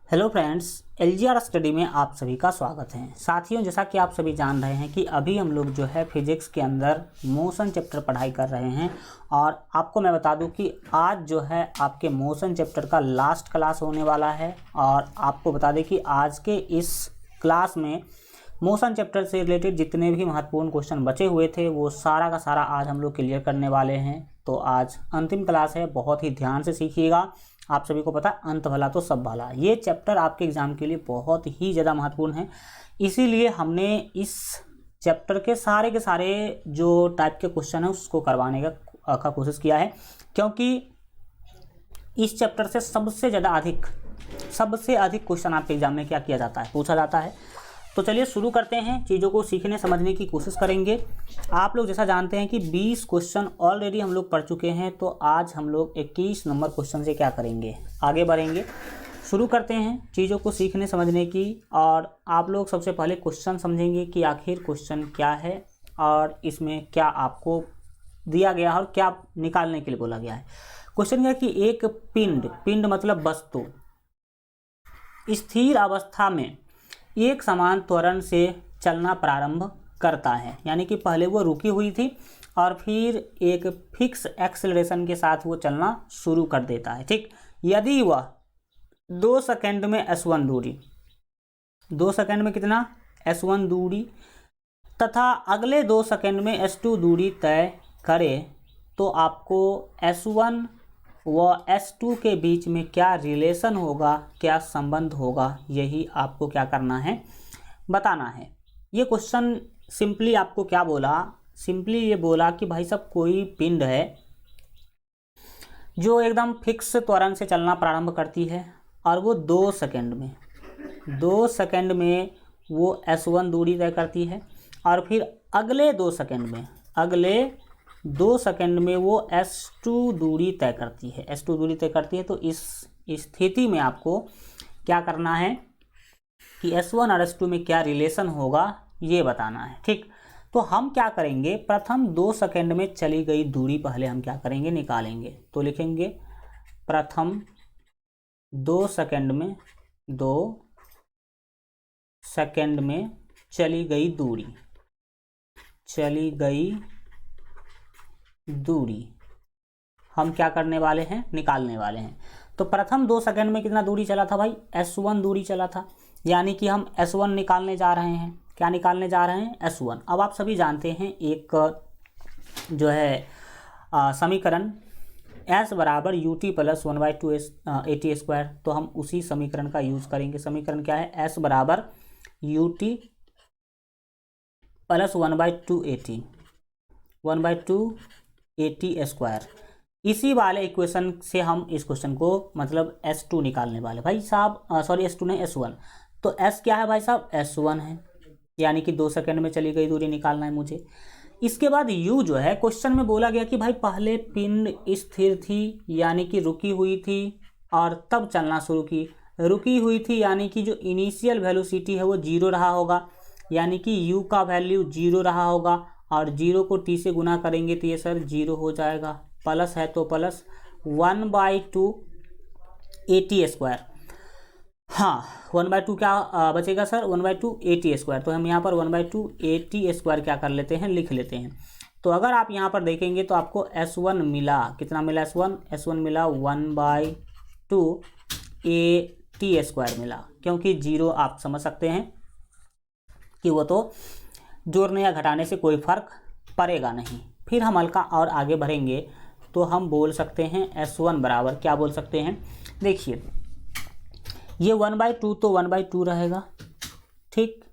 Hello friends, LGR study में आप सभी का स्वागत है। साथियों, जैसा कि आप सभी जान रहे हैं कि अभी हम लोग जो है फिजिक्स के अंदर मोशन चैप्टर पढ़ाई कर रहे हैं और आपको मैं बता दूं कि आज जो है आपके मोशन चैप्टर का लास्ट क्लास होने वाला है। और आपको बता दें कि आज के इस क्लास में मोशन चैप्टर से रिलेटेड जितने भी महत्वपूर्ण क्वेश्चन बचे हुए थे वो सारा का सारा आज हम लोग क्लियर करने वाले हैं। तो आज अंतिम क्लास है, बहुत ही ध्यान से सीखिएगा। आप सभी को पता है अंत भला तो सब भला, ये चैप्टर आपके एग्जाम के लिए बहुत ही ज़्यादा महत्वपूर्ण है। इसीलिए हमने इस चैप्टर के सारे जो टाइप के क्वेश्चन है उसको करवाने का कोशिश किया है, क्योंकि इस चैप्टर से सबसे अधिक क्वेश्चन आपके एग्जाम में क्या किया जाता है, पूछा जाता है। तो चलिए शुरू करते हैं, चीज़ों को सीखने समझने की कोशिश करेंगे। आप लोग जैसा जानते हैं कि 20 क्वेश्चन ऑलरेडी हम लोग पढ़ चुके हैं, तो आज हम लोग 21 नंबर क्वेश्चन से क्या करेंगे, आगे बढ़ेंगे। शुरू करते हैं चीज़ों को सीखने समझने की। और आप लोग सबसे पहले क्वेश्चन समझेंगे कि आखिर क्वेश्चन क्या है और इसमें क्या आपको दिया गया है और क्या निकालने के लिए बोला गया है। क्वेश्चन क्या है कि एक पिंड मतलब वस्तु स्थिर अवस्था में एक समान त्वरण से चलना प्रारंभ करता है, यानी कि पहले वो रुकी हुई थी और फिर एक फिक्स एक्सेलरेशन के साथ वो चलना शुरू कर देता है। ठीक, यदि वह 2 सेकंड में s1 दूरी, 2 सेकंड में कितना s1 दूरी तथा अगले 2 सेकंड में s2 दूरी तय करे, तो आपको s1 व S2 के बीच में क्या रिलेशन होगा, क्या संबंध होगा, यही आपको क्या करना है, बताना है। ये क्वेश्चन सिंपली आपको क्या बोला, सिंपली ये बोला कि भाई साहब कोई पिंड है जो एकदम फिक्स त्वरण से चलना प्रारंभ करती है और वो 2 सेकंड में वो S1 दूरी तय करती है और फिर अगले 2 सेकंड में वो S2 दूरी तय करती है। तो इस स्थिति में आपको क्या करना है कि S1 और S2 में क्या रिलेशन होगा ये बताना है। ठीक, तो हम क्या करेंगे, प्रथम 2 सेकंड में चली गई दूरी पहले हम क्या करेंगे, निकालेंगे। तो लिखेंगे प्रथम 2 सेकंड में चली गई दूरी हम क्या करने वाले हैं, निकालने वाले हैं। तो प्रथम 2 सेकंड में कितना दूरी चला था भाई, S1 दूरी चला था, यानी कि हम S1 निकालने जा रहे हैं। क्या निकालने जा रहे हैं, S1। अब आप सभी जानते हैं एक जो है समीकरण S बराबर ut प्लस 1/2 AT स्क्वायर, तो हम उसी समीकरण का यूज़ करेंगे। समीकरण क्या है, S बराबर ut प्लस 1/2 AT स्क्वायर। इसी वाले इक्वेशन से हम इस क्वेश्चन को मतलब S2 निकालने वाले भाई साहब, S2 नहीं S1। तो S क्या है भाई साहब, S1 है, यानी कि 2 सेकंड में चली गई दूरी निकालना है मुझे। इसके बाद U जो है, क्वेश्चन में बोला गया कि भाई पहले पिंड स्थिर थी यानी कि रुकी हुई थी और तब चलना शुरू की। रुकी हुई थी यानी कि जो इनिशियल वेलोसिटी है वो 0 रहा होगा, यानी कि U का वैल्यू 0 रहा होगा और 0 को t से गुना करेंगे तो ये सर 0 हो जाएगा, प्लस है तो प्लस 1/2 AT स्क्वायर। हाँ, 1/2 क्या बचेगा सर, 1/2 AT स्क्वायर। तो हम यहाँ पर 1/2 AT स्क्वायर क्या कर लेते हैं, लिख लेते हैं। तो अगर आप यहाँ पर देखेंगे तो आपको S1 मिला, कितना मिला, S1 मिला 1/2 AT स्क्वायर मिला, क्योंकि 0 आप समझ सकते हैं कि वो तो जोड़ने या घटाने से कोई फर्क पड़ेगा नहीं। फिर हम हल्का और आगे बढ़ेंगे तो हम बोल सकते हैं S1 बराबर, क्या बोल सकते हैं, देखिए ये 1/2 तो 1/2 रहेगा। ठीक,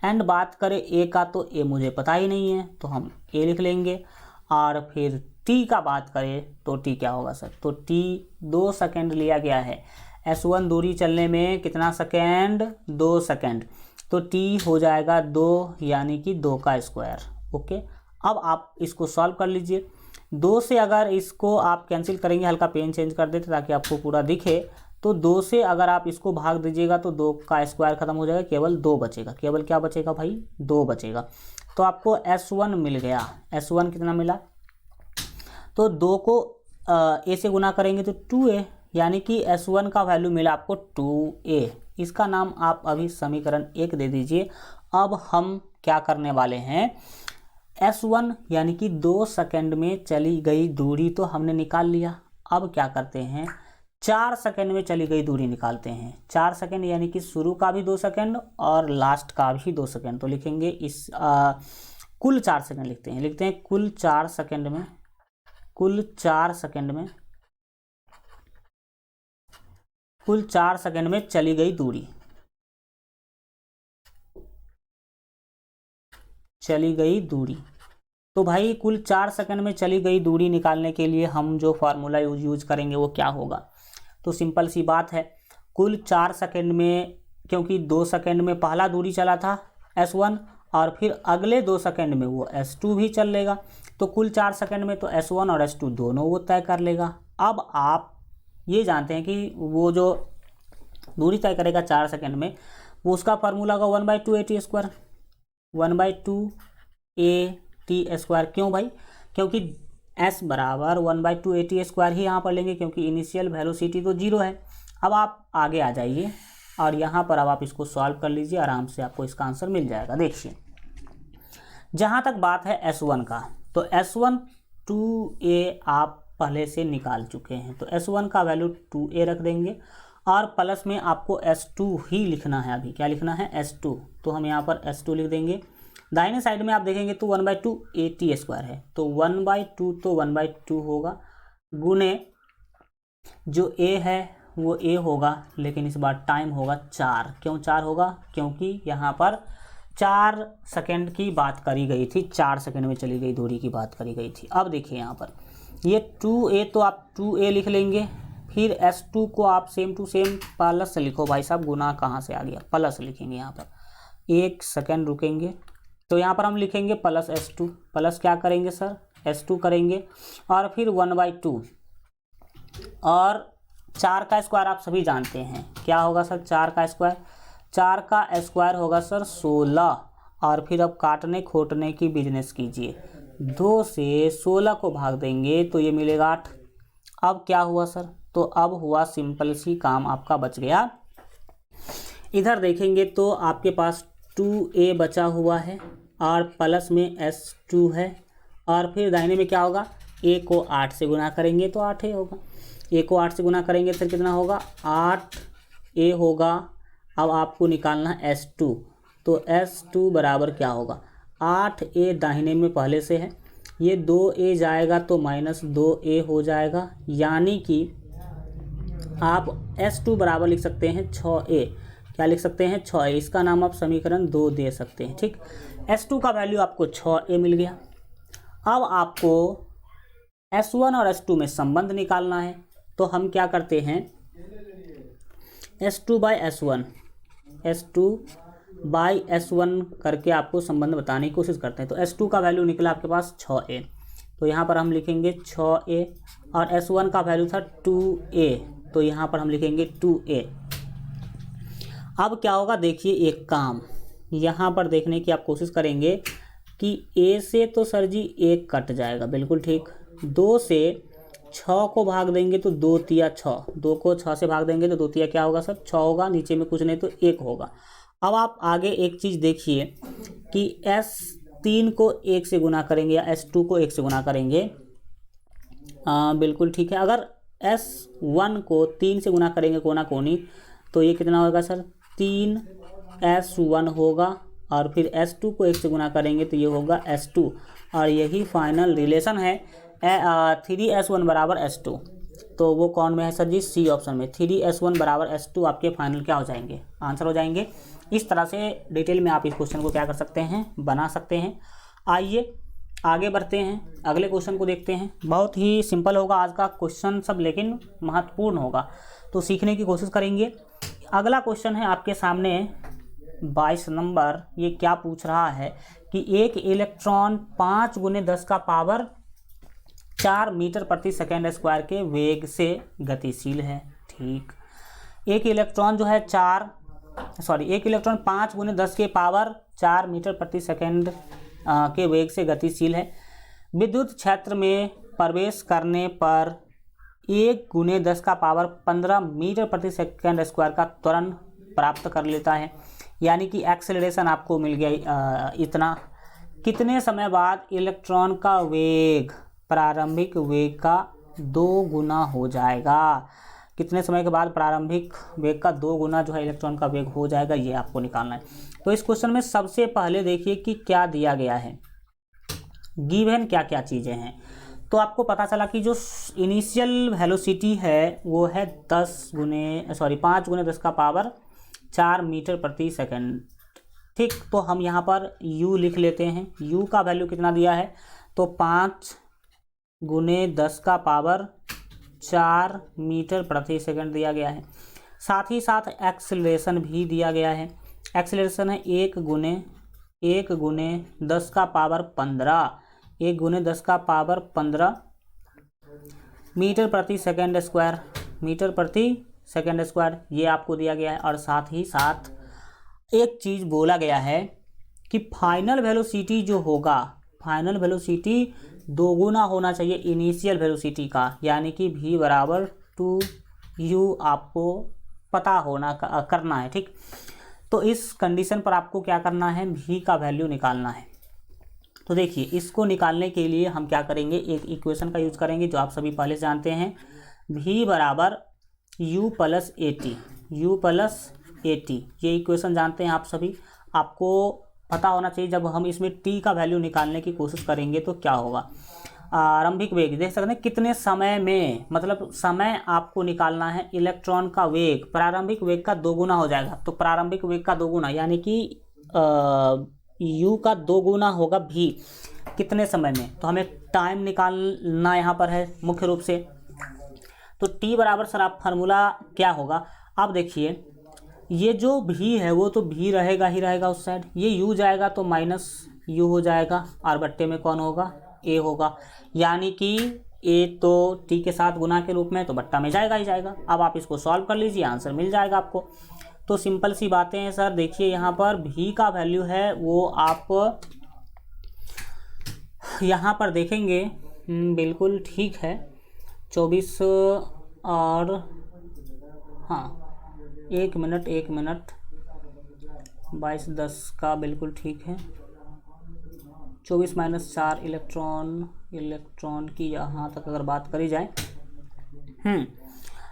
एंड बात करें A का तो A मुझे पता ही नहीं है तो हम A लिख लेंगे। और फिर T का बात करें तो T क्या होगा सर, तो T 2 सेकंड लिया गया है। S1 दूरी चलने में कितना सेकंड, 2 सेकंड, तो T हो जाएगा 2, यानी कि 2 का स्क्वायर। ओके, अब आप इसको सॉल्व कर लीजिए। 2 से अगर इसको आप कैंसिल करेंगे, हल्का पेन चेंज कर देते ताकि आपको पूरा दिखे, तो 2 से अगर आप इसको भाग दीजिएगा तो 2 का स्क्वायर खत्म हो जाएगा, केवल 2 बचेगा। केवल क्या बचेगा भाई, 2 बचेगा। तो आपको S1 मिल गया। S1 कितना मिला, तो 2 को A से गुना करेंगे तो 2A, यानी कि S1 का वैल्यू मिला आपको 2a। इसका नाम आप अभी समीकरण 1 दे दीजिए। अब हम क्या करने वाले हैं, S1 यानी कि 2 सेकंड में चली गई दूरी तो हमने निकाल लिया। अब क्या करते हैं, 4 सेकंड में चली गई दूरी निकालते हैं। 4 सेकंड यानी कि शुरू का भी 2 सेकंड और लास्ट का भी 2 सेकंड। तो लिखेंगे इस कुल 4 सेकंड लिखते हैं कुल 4 सेकंड में, कुल 4 सेकंड में चली गई दूरी, तो भाई कुल 4 सेकंड में चली गई दूरी निकालने के लिए हम जो फार्मूला यूज करेंगे वो क्या होगा। तो सिंपल सी बात है, कुल 4 सेकंड में, क्योंकि 2 सेकंड में पहला दूरी चला था S1 और फिर अगले 2 सेकंड में वो S2 भी चल लेगा, तो कुल 4 सेकंड में तो S1 और S2 दोनों वो तय कर लेगा। अब आप ये जानते हैं कि वो जो दूरी तय करेगा 4 सेकंड में, वो उसका फार्मूला होगा 1/2 AT स्क्वायर, 1/2 AT स्क्वायर। क्यों भाई, क्योंकि S बराबर 1/2 AT स्क्वायर ही यहाँ पर लेंगे, क्योंकि इनिशियल वेलोसिटी तो 0 है। अब आप आगे आ जाइए और यहाँ पर अब आप इसको सॉल्व कर लीजिए, आराम से आपको इसका आंसर मिल जाएगा। देखिए, जहाँ तक बात है S1 का, तो S1 2a आप पहले से निकाल चुके हैं, तो S1 का वैल्यू 2a रख देंगे और प्लस में आपको S2 ही लिखना है। अभी क्या लिखना है, S2, तो हम यहाँ पर S2 लिख देंगे। दाहिने साइड में आप देखेंगे तो 1/2 AT स्क्वायर है, तो 1/2 तो 1/2 होगा, गुने जो a है वो a होगा, लेकिन इस बार टाइम होगा 4। क्यों 4 होगा, क्योंकि यहाँ पर 4 सेकंड की बात करी गई थी, 4 सेकंड में चली गई दूरी की बात करी गई थी। अब देखिए यहाँ पर ये 2a, तो आप 2a लिख लेंगे, फिर S2 को आप सेम टू सेम प्लस लिखो। भाई साहब गुना कहाँ से आ गया, प्लस लिखेंगे यहाँ पर, 1 सेकंड रुकेंगे, तो यहाँ पर हम लिखेंगे प्लस S2, प्लस क्या करेंगे सर, S2 करेंगे और फिर 1/2 और 4 का स्क्वायर आप सभी जानते हैं क्या होगा सर, 4 का स्क्वायर, 4 का स्क्वायर होगा सर 16। और फिर अब काटने खोटने की बिजनेस कीजिए, 2 से 16 को भाग देंगे तो ये मिलेगा 8। अब क्या हुआ सर, तो अब हुआ सिंपल सी काम आपका बच गया। इधर देखेंगे तो आपके पास 2a बचा हुआ है और प्लस में S2 है, और फिर दाहिने में क्या होगा, a को 8 से गुना करेंगे तो 8a होगा, a को 8 से गुना करेंगे फिर कितना होगा, 8a होगा। अब आपको निकालना है S2, तो S2 बराबर क्या होगा, 8a दाहिने में पहले से है, ये 2a जाएगा तो -2a हो जाएगा, यानी कि आप S2 बराबर लिख सकते हैं 6a। क्या लिख सकते हैं, 6a। इसका नाम आप समीकरण 2 दे सकते हैं। ठीक, S2 का वैल्यू आपको 6a मिल गया। अब आपको S1 और S2 में संबंध निकालना है, तो हम क्या करते हैं, S2/S1 करके आपको संबंध बताने की कोशिश करते हैं। तो S2 का वैल्यू निकला आपके पास 6a, तो यहाँ पर हम लिखेंगे 6a, और S1 का वैल्यू था 2a, तो यहाँ पर हम लिखेंगे 2a। अब क्या होगा, देखिए एक काम यहाँ पर देखने की आप कोशिश करेंगे कि a से तो सर जी 1 कट जाएगा, बिल्कुल ठीक। 2 से 6 को भाग देंगे तो 2 तिया 6, 2 को 6 से भाग देंगे तो 2 तिया क्या होगा सर, 6 होगा, नीचे में कुछ नहीं तो 1 होगा। अब आप आगे एक चीज़ देखिए कि S3 को 1 से गुना करेंगे या S2 को 1 से गुना करेंगे, बिल्कुल ठीक है। अगर S1 को 3 से गुना करेंगे कोना कोनी, तो ये कितना होगा सर, 3S1 होगा, और फिर S2 को 1 से गुना करेंगे तो ये होगा S2, और यही फाइनल रिलेशन है 3S1 बराबर S2। तो वो कौन में है सर जी, सी ऑप्शन में, 3S1 बराबर S2 आपके फाइनल क्या हो जाएंगे, आंसर हो जाएंगे। इस तरह से डिटेल में आप इस क्वेश्चन को क्या कर सकते हैं, बना सकते हैं। आइए आगे बढ़ते हैं, अगले क्वेश्चन को देखते हैं। बहुत ही सिंपल होगा आज का क्वेश्चन सब, लेकिन महत्वपूर्ण होगा, तो सीखने की कोशिश करेंगे। अगला क्वेश्चन है आपके सामने 22 नंबर। ये क्या पूछ रहा है कि एक इलेक्ट्रॉन 5 × 10 का पावर 4 मीटर प्रति सेकेंड स्क्वायर के वेग से गतिशील है। ठीक, एक इलेक्ट्रॉन जो है एक इलेक्ट्रॉन 5 × 10 के पावर 4 मीटर प्रति सेकेंड के वेग से गतिशील है। विद्युत क्षेत्र में प्रवेश करने पर 1 गुने 10 का पावर 15 मीटर प्रति सेकंड स्क्वायर का त्वरण प्राप्त कर लेता है। यानी कि एक्सेलरेशन आपको मिल गया इतना। कितने समय बाद इलेक्ट्रॉन का वेग प्रारंभिक वेग का 2 गुना हो जाएगा? कितने समय के बाद प्रारंभिक वेग का 2 गुना जो है इलेक्ट्रॉन का वेग हो जाएगा, ये आपको निकालना है। तो इस क्वेश्चन में सबसे पहले देखिए कि क्या दिया गया है, गिवन क्या क्या चीज़ें हैं। तो आपको पता चला कि जो इनिशियल वेलोसिटी है वो है 5 गुने 10 का पावर 4 मीटर प्रति सेकंड। ठीक, तो हम यहाँ पर u लिख लेते हैं। u का वैल्यू कितना दिया है, तो 5 गुने 10 का पावर 4 मीटर प्रति सेकंड दिया गया है। साथ ही साथ एक्सेलरेशन भी दिया गया है। एक्सेलरेशन है 1 गुने 10 का पावर 15, 1 गुने 10 का पावर 15 मीटर प्रति सेकंड स्क्वायर, मीटर प्रति सेकंड स्क्वायर, ये आपको दिया गया है। और साथ ही साथ एक चीज़ बोला गया है कि फाइनल वेलोसिटी जो होगा, फाइनल वेलोसिटी 2 गुना होना चाहिए इनिशियल वेलोसिटी का, यानी कि v बराबर 2u आपको पता होना करना है। ठीक, तो इस कंडीशन पर आपको क्या करना है, v का वैल्यू निकालना है। तो देखिए, इसको निकालने के लिए हम क्या करेंगे, एक इक्वेशन का यूज करेंगे जो आप सभी पहले जानते हैं। v बराबर u प्लस ए टी, ये इक्वेशन जानते हैं आप सभी। आपको पता होना चाहिए जब हम इसमें t का वैल्यू निकालने की कोशिश करेंगे तो क्या होगा। आरंभिक वेग देख सकते हैं कितने समय में, मतलब समय आपको निकालना है। इलेक्ट्रॉन का वेग प्रारंभिक वेग का 2 गुना हो जाएगा, तो प्रारंभिक वेग का 2 गुना यानी कि u का 2 गुना होगा v कितने समय में। तो हमें टाइम निकालना यहाँ पर है मुख्य रूप से। तो t बराबर सर आप फार्मूला क्या होगा, आप देखिए ये जो v है वो तो v रहेगा ही रहेगा उस साइड, ये u जाएगा तो माइनस u हो जाएगा, और बट्टे में कौन होगा, a होगा। यानी कि a तो t के साथ गुना के रूप में, तो बट्टा में जाएगा ही जाएगा। अब आप इसको सॉल्व कर लीजिए, आंसर मिल जाएगा आपको। तो सिंपल सी बातें हैं सर। देखिए यहाँ पर v का वैल्यू है वो आप यहाँ पर देखेंगे, बिल्कुल ठीक है 24 और हाँ 1 मिनट 22:10 का बिल्कुल ठीक है। 24 - 4 इलेक्ट्रॉन की यहाँ तक अगर बात करी जाए,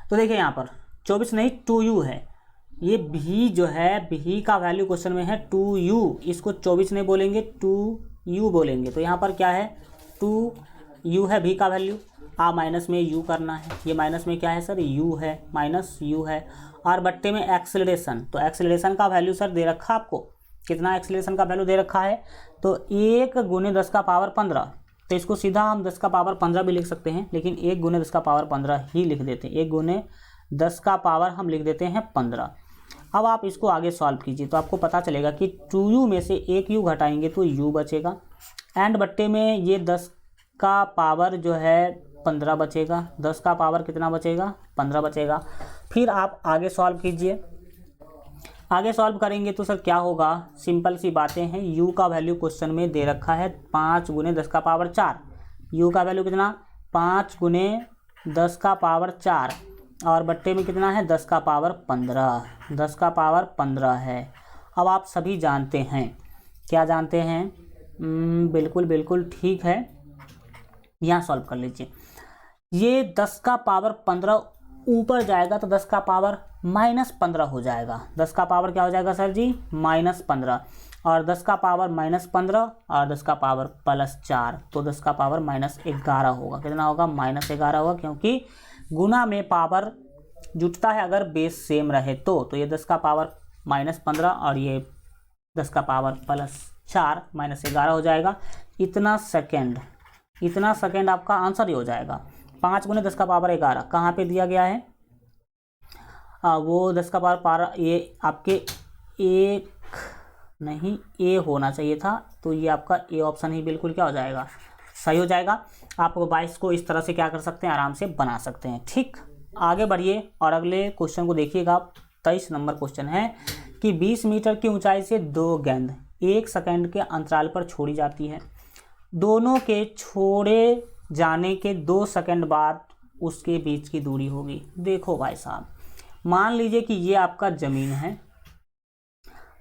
तो देखिए यहाँ पर 24 नहीं 2u है। ये v जो है, v का वैल्यू क्वेश्चन में है 2u, इसको 24 नहीं बोलेंगे 2u बोलेंगे। तो यहाँ पर क्या है, 2u है v का वैल्यू, माइनस में u करना है। ये माइनस में क्या है सर, u है, माइनस u है। और बट्टे में एक्सेलरेशन, तो एक्सेलरेशन का वैल्यू सर दे रखा आपको, कितना एक्सेलरेशन का वैल्यू दे रखा है, तो 1 गुने 10 का पावर 15। तो इसको सीधा हम 10 का पावर 15 भी लिख सकते हैं, लेकिन 1 गुने 10 का पावर 15 ही लिख देते हैं। 1 गुने 10 का पावर हम लिख देते हैं 15। अब आप इसको आगे सॉल्व कीजिए तो आपको पता चलेगा कि 2u में से 1u घटाएंगे तो u बचेगा, एंड बट्टे में ये 10 का पावर जो है 15 बचेगा। 10 का पावर कितना बचेगा, 15 बचेगा। फिर आप आगे सॉल्व कीजिए। आगे सॉल्व करेंगे तो सर क्या होगा, सिंपल सी बातें हैं। u का वैल्यू क्वेश्चन में दे रखा है 5 गुने 10 का पावर 4। u का वैल्यू कितना, 5 गुने 10 का पावर 4, और बट्टे में कितना है 10 का पावर 15। 10 का पावर 15 है। अब आप सभी जानते हैं, क्या जानते हैं, बिल्कुल ठीक है। यहाँ सॉल्व कर लीजिए। ये 10 का पावर 15 ऊपर जाएगा तो 10 का पावर -15 हो जाएगा। 10 का पावर क्या हो जाएगा सर जी, -15, और 10 का पावर -15 और 10 का पावर +4, तो 10 का पावर -11 होगा। कितना होगा, -11 होगा, क्योंकि गुना में पावर जुटता है अगर बेस सेम रहे तो ये 10 का पावर -15 और ये 10 का पावर +4 -11 हो जाएगा। इतना सेकंड आपका आंसर ही हो जाएगा। 5 गुने 10 का पावर 11 कहाँ पे दिया गया है, वो 10 का पावर ये आपके एक नहीं ए होना चाहिए था, तो ये आपका ए ऑप्शन ही बिल्कुल क्या हो जाएगा, सही हो जाएगा। आप 22 को इस तरह से क्या कर सकते हैं, आराम से बना सकते हैं। ठीक, आगे बढ़िए और अगले क्वेश्चन को देखिएगा। 23 नंबर क्वेश्चन है कि 20 मीटर की ऊंचाई से 2 गेंद 1 सेकंड के अंतराल पर छोड़ी जाती है। दोनों के छोड़े जाने के 2 सेकंड बाद उसके बीच की दूरी होगी। देखो भाई साहब, मान लीजिए कि ये आपका ज़मीन है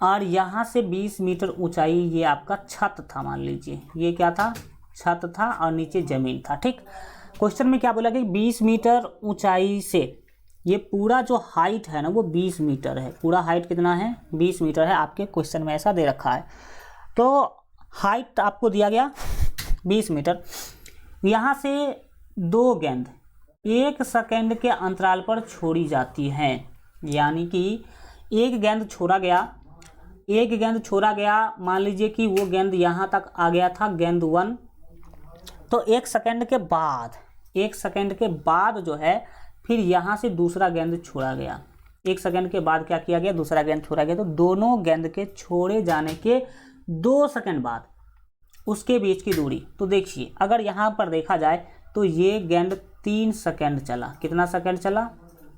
और यहाँ से 20 मीटर ऊंचाई ये आपका छत था। मान लीजिए ये क्या था, छत था और नीचे ज़मीन था। ठीक, क्वेश्चन में क्या बोला कि 20 मीटर ऊंचाई से ये पूरा जो हाइट है ना वो 20 मीटर है। पूरा हाइट कितना है, 20 मीटर है। आपके क्वेश्चन में ऐसा दे रखा है। तो हाइट आपको दिया गया 20 मीटर। यहाँ से 2 गेंद 1 सेकेंड के अंतराल पर छोड़ी जाती हैं। यानी कि एक गेंद छोड़ा गया, मान लीजिए कि वो गेंद यहाँ तक आ गया था, गेंद 1। तो 1 सेकेंड के बाद जो है फिर यहाँ से दूसरा गेंद छोड़ा गया। 1 सेकेंड के बाद क्या किया गया, दूसरा गेंद छोड़ा गया। तो दोनों गेंद के छोड़े जाने के 2 सेकेंड बाद उसके बीच की दूरी। तो देखिए अगर यहाँ पर देखा जाए तो ये गेंद 3 सेकेंड चला। कितना सेकेंड चला,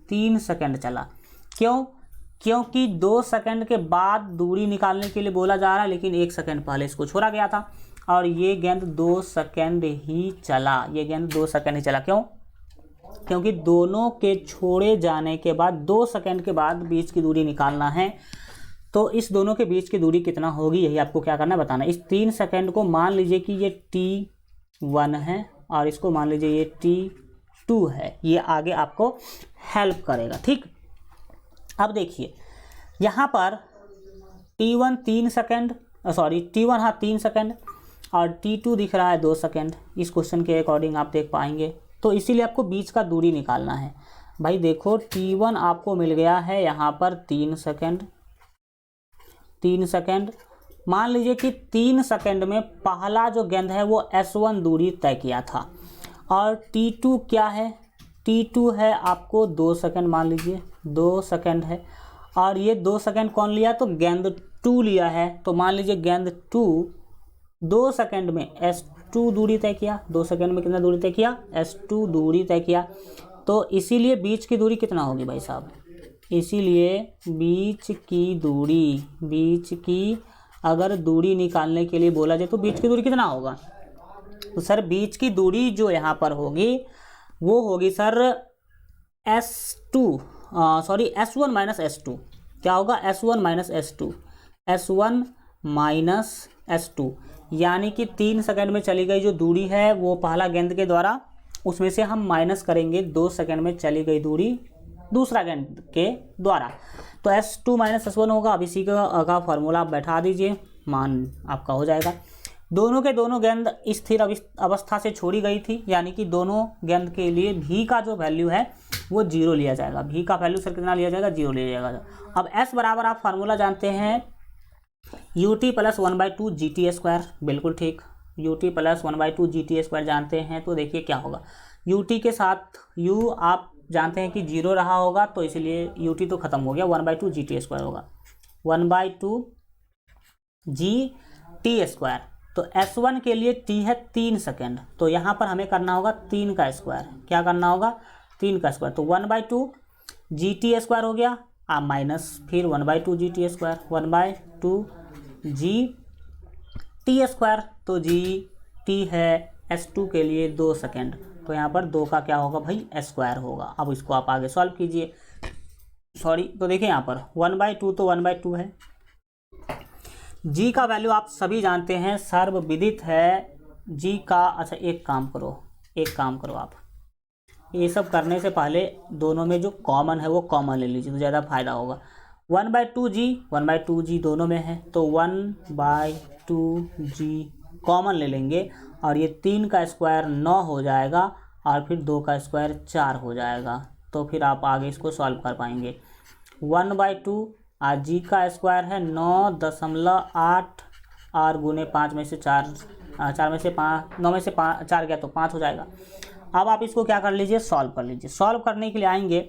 3 सेकेंड चला। क्यों, क्योंकि 2 सेकेंड के बाद दूरी निकालने के लिए बोला जा रहा है, लेकिन 1 सेकेंड पहले इसको छोड़ा गया था और ये गेंद 2 सेकेंड ही चला। ये गेंद 2 सेकेंड ही चला। क्यों, क्योंकि दोनों के छोड़े जाने के बाद 2 सेकेंड के बाद बीच की दूरी निकालना है। तो इस दोनों के बीच की दूरी कितना होगी, यही आपको क्या करना है, बताना। इस 3 सेकेंड को मान लीजिए कि ये T1 है और इसको मान लीजिए ये T2 है। ये आगे आपको हेल्प करेगा। ठीक, अब देखिए यहाँ पर T1 3 सेकेंड, T1 हाँ 3 सेकेंड और T2 दिख रहा है 2 सेकेंड। इस क्वेश्चन के अकॉर्डिंग आप देख पाएंगे। तो इसीलिए आपको बीच का दूरी निकालना है। भाई देखो T1 आपको मिल गया है यहाँ पर 3 सेकेंड। मान लीजिए कि 3 सेकेंड में पहला जो गेंद है वो S1 दूरी तय किया था और T2 क्या है, T2 है आपको 2 सेकेंड। मान लीजिए 2 सेकेंड है और ये 2 सेकेंड कौन लिया, तो गेंद 2 लिया है। तो मान लीजिए गेंद 2 सेकेंड में S2 दूरी तय किया। 2 सेकेंड में कितना दूरी तय किया, S2 दूरी तय किया। तो इसीलिए बीच की दूरी कितना होगी भाई साहब, इसीलिए बीच की अगर दूरी निकालने के लिए बोला जाए तो बीच की दूरी कितना होगा, तो सर बीच की दूरी जो यहाँ पर होगी वो होगी सर S1 माइनस S2। क्या होगा, S1 माइनस S2। यानी कि 3 सेकंड में चली गई जो दूरी है वो पहला गेंद के द्वारा, उसमें से हम माइनस करेंगे 2 सेकंड में चली गई दूरी दूसरा गेंद के द्वारा। तो S2 माइनस S1 होगा। अब इसी का फार्मूला आप बैठा दीजिए, मान आपका हो जाएगा। दोनों के दोनों गेंद स्थिर अवस्था से छोड़ी गई थी, यानी कि दोनों गेंद के लिए भी का जो वैल्यू है वो 0 लिया जाएगा। भी का वैल्यू सर कितना लिया जाएगा, 0 लिया जाएगा। अब S बराबर आप फार्मूला जानते हैं ut प्लस 1/2 GT²। बिल्कुल ठीक, ut प्लस 1/2 GT² जानते हैं। तो देखिए क्या होगा, ut के साथ u आप जानते हैं कि 0 रहा होगा, तो इसलिए ut तो खत्म हो गया, 1/2 GT² होगा, 1/2 GT²। तो S1 के लिए t है 3 सेकेंड, तो यहाँ पर हमें करना होगा 3 का स्क्वायर। क्या करना होगा, 3 का स्क्वायर। तो 1/2 GT² हो गया, माइनस फिर 1/2 GT², 1/2 GT²। तो GT है S2 के लिए 2 सेकेंड, तो यहाँ पर 2 का क्या होगा भाई, स्क्वायर होगा। अब इसको आप आगे सॉल्व कीजिए। तो देखिए यहाँ पर 1/2 तो 1/2 है। जी का वैल्यू आप सभी जानते हैं, सर्वविदित है जी का। अच्छा एक काम करो आप ये सब करने से पहले दोनों में जो कॉमन है वो कॉमन ले लीजिए तो ज़्यादा फायदा होगा। 1/2 जी दोनों में है, तो 1/2 जी कॉमन ले लेंगे और ये 3 का स्क्वायर 9 हो जाएगा और फिर 2 का स्क्वायर 4 हो जाएगा। तो फिर आप आगे इसको सॉल्व कर पाएंगे। 1/2 जी का स्क्वायर है 9.8 और गुने 5 में से 4 में से 5, 9 में से 4 गया तो 5 हो जाएगा। अब आप इसको क्या कर लीजिए, सॉल्व कर लीजिए। सॉल्व करने के लिए आएंगे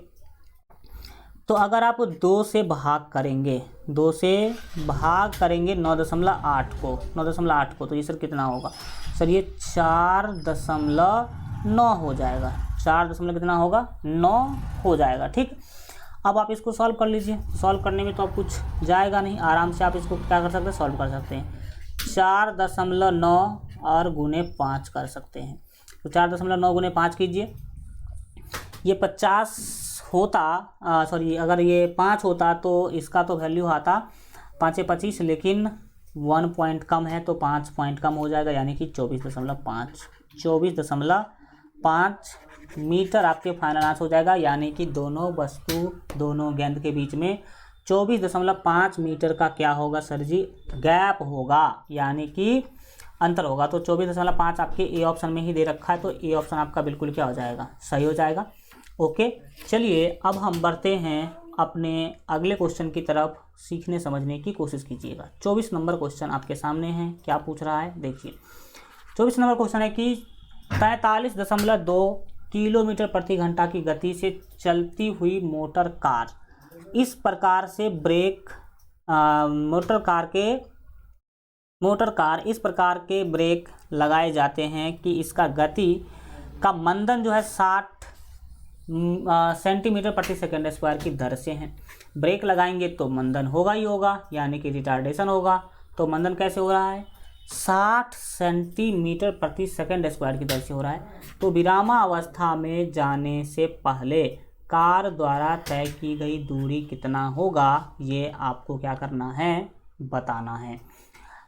तो अगर आप 2 से भाग करेंगे 9.8 को तो ये सर कितना होगा, सर ये 4.9 हो जाएगा। 4 कितना होगा, 9 हो जाएगा। ठीक, अब आप इसको सॉल्व कर लीजिए। सॉल्व करने में तो आप कुछ जाएगा नहीं, आराम से आप इसको क्या कर सकते हैं, सॉल्व कर सकते हैं। 4.9 और गुने 5 कर सकते हैं। तो 4.9 गुने 5 कीजिए ये 50 होता, सॉरी अगर ये 5 होता तो इसका तो वैल्यू आता 5 25, लेकिन 1 पॉइंट कम है तो 5 पॉइंट कम हो जाएगा, यानी कि 24.5 मीटर आपके फाइनल आंसर हो जाएगा। यानी कि दोनों वस्तु, दोनों गेंद के बीच में 24.5 मीटर का क्या होगा सर जी, गैप होगा, यानी कि अंतर होगा। तो 24.5 आपके ए ऑप्शन में ही दे रखा है, तो ए ऑप्शन आपका बिल्कुल क्या हो जाएगा, सही हो जाएगा। ओके, चलिए अब हम बढ़ते हैं अपने अगले क्वेश्चन की तरफ, सीखने समझने की कोशिश कीजिएगा। 24 नंबर क्वेश्चन आपके सामने है, क्या पूछ रहा है देखिए। 24 नंबर क्वेश्चन है कि 43.2 किलोमीटर प्रति घंटा की गति से चलती हुई मोटर कार इस प्रकार से मोटर कार इस प्रकार के ब्रेक लगाए जाते हैं कि इसका गति का मंदन जो है 60 सेंटीमीटर प्रति सेकंड स्क्वायर की दर से है। ब्रेक लगाएंगे तो मंदन होगा ही होगा, यानी कि रिटार्डेशन होगा। तो मंदन कैसे हो रहा है, 60 सेंटीमीटर प्रति सेकंड स्क्वायर की दर से हो रहा है। तो विरामावस्था में जाने से पहले कार द्वारा तय की गई दूरी कितना होगा, ये आपको क्या करना है, बताना है।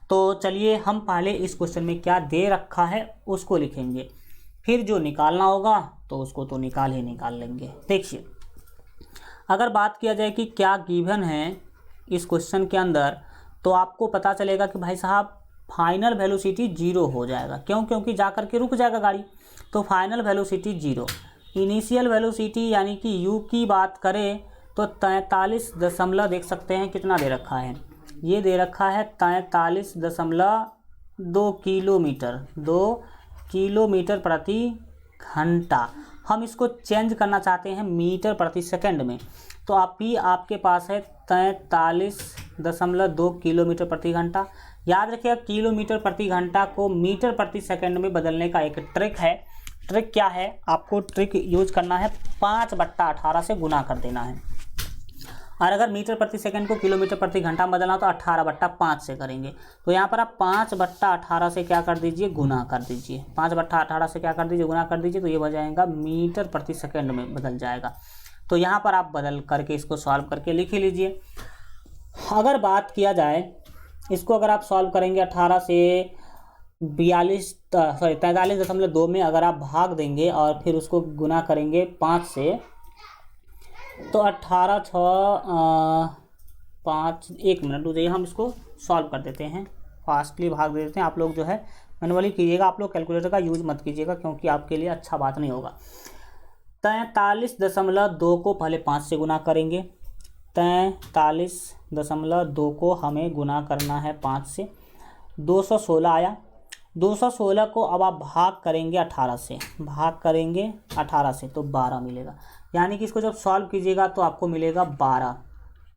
तो चलिए हम पहले इस क्वेश्चन में क्या दे रखा है उसको लिखेंगे, फिर जो निकालना होगा तो उसको तो निकाल लेंगे। देखिए, अगर बात किया जाए कि क्या गिवन है इस क्वेश्चन के अंदर, तो आपको पता चलेगा कि भाई साहब फाइनल वेलोसिटी 0 हो जाएगा। क्यों? क्योंकि जा कर के रुक जाएगा गाड़ी, तो फाइनल वेलोसिटी 0। इनिशियल वेलोसिटी यानी कि u की बात करें तो 43 देख सकते हैं कितना दे रखा है, ये दे रखा है 43.2 किलोमीटर, 2 किलोमीटर प्रति घंटा। हम इसको चेंज करना चाहते हैं मीटर प्रति सेकंड में, तो आपके पास है 43.2 किलोमीटर प्रति घंटा। याद रखिएगा किलोमीटर प्रति घंटा को मीटर प्रति सेकंड में बदलने का एक ट्रिक है। ट्रिक क्या है, आपको ट्रिक यूज करना है, 5/18 से गुना कर देना है। और अगर मीटर प्रति सेकंड को किलोमीटर प्रति घंटा में बदलना तो 18/5 से करेंगे। तो यहाँ पर आप 5/18 से क्या कर दीजिए, गुना कर दीजिए। 5/18 से क्या कर दीजिए, गुना कर दीजिए, तो ये हो जाएगा मीटर प्रति सेकंड में बदल जाएगा। तो यहाँ पर आप बदल करके इसको सॉल्व करके लिख ही लीजिए। अगर बात किया जाए इसको, अगर आप सॉल्व करेंगे 18 से 43.2 में अगर आप भाग देंगे और फिर उसको गुना करेंगे 5 से, तो 18 6 5 1 मिनट हो जाइए, हम इसको सॉल्व कर देते हैं, फास्टली भाग दे देते हैं। आप लोग जो है मैनुअली कीजिएगा, आप लोग कैलकुलेटर का यूज मत कीजिएगा, क्योंकि आपके लिए अच्छा बात नहीं होगा। 43.2 को पहले 5 से गुना करेंगे, 43.2 को हमें गुना करना है 5 से, 216 आया। 216 को अब आप भाग करेंगे 18 से, तो 12 मिलेगा। यानी कि इसको जब सॉल्व कीजिएगा तो आपको मिलेगा 12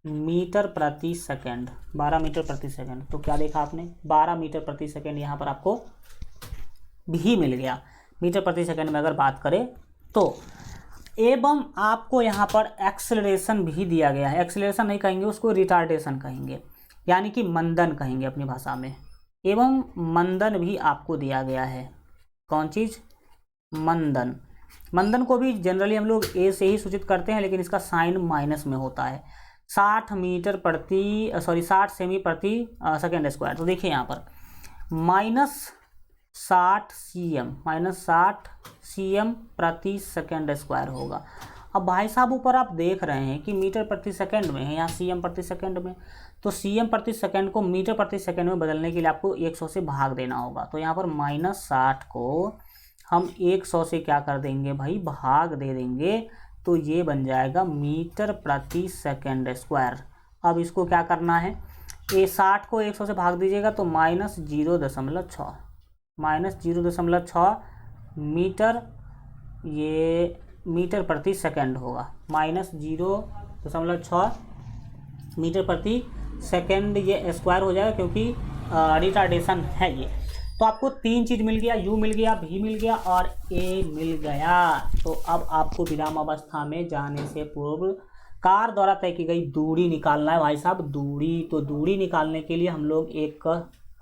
मीटर प्रति सेकंड, 12 मीटर प्रति सेकंड। तो क्या देखा आपने, 12 मीटर प्रति सेकंड यहाँ पर आपको भी मिल गया मीटर प्रति सेकंड में अगर बात करें तो। एवं आपको यहाँ पर एक्सेलरेशन भी दिया गया है, एक्सेलरेशन नहीं कहेंगे उसको, रिटार्डेशन कहेंगे, यानी कि मंदन कहेंगे अपनी भाषा में। एवं मंदन भी आपको दिया गया है। कौन चीज़, मंदन। मंदन को भी जनरली हम लोग ए से ही सूचित करते हैं, लेकिन इसका साइन माइनस में होता है। 60 सेमी प्रति सेकेंड स्क्वायर। तो देखिए यहाँ पर -60 cm प्रति सेकेंड स्क्वायर होगा। अब भाई साहब ऊपर आप देख रहे हैं कि मीटर प्रति सेकंड में है, यहाँ cm प्रति सेकंड में, तो cm प्रति सेकंड को मीटर प्रति सेकंड में बदलने के लिए आपको 100 से भाग देना होगा। तो यहाँ पर -60 को हम 100 से क्या कर देंगे भाई, भाग दे देंगे, तो ये बन जाएगा मीटर प्रति सेकंड स्क्वायर। अब इसको क्या करना है, ये 60 को 100 से भाग दीजिएगा तो -0.6 मीटर, ये मीटर प्रति सेकंड होगा, -0.6 मीटर प्रति सेकंड ये स्क्वायर हो जाएगा, क्योंकि रिटार्डेशन है ये। तो आपको 3 चीज़ मिल गया, u मिल गया, v मिल गया और a मिल गया। तो अब आपको विराम अवस्था में जाने से पूर्व कार द्वारा तय की गई दूरी निकालना है भाई साहब। दूरी, तो दूरी निकालने के लिए हम लोग एक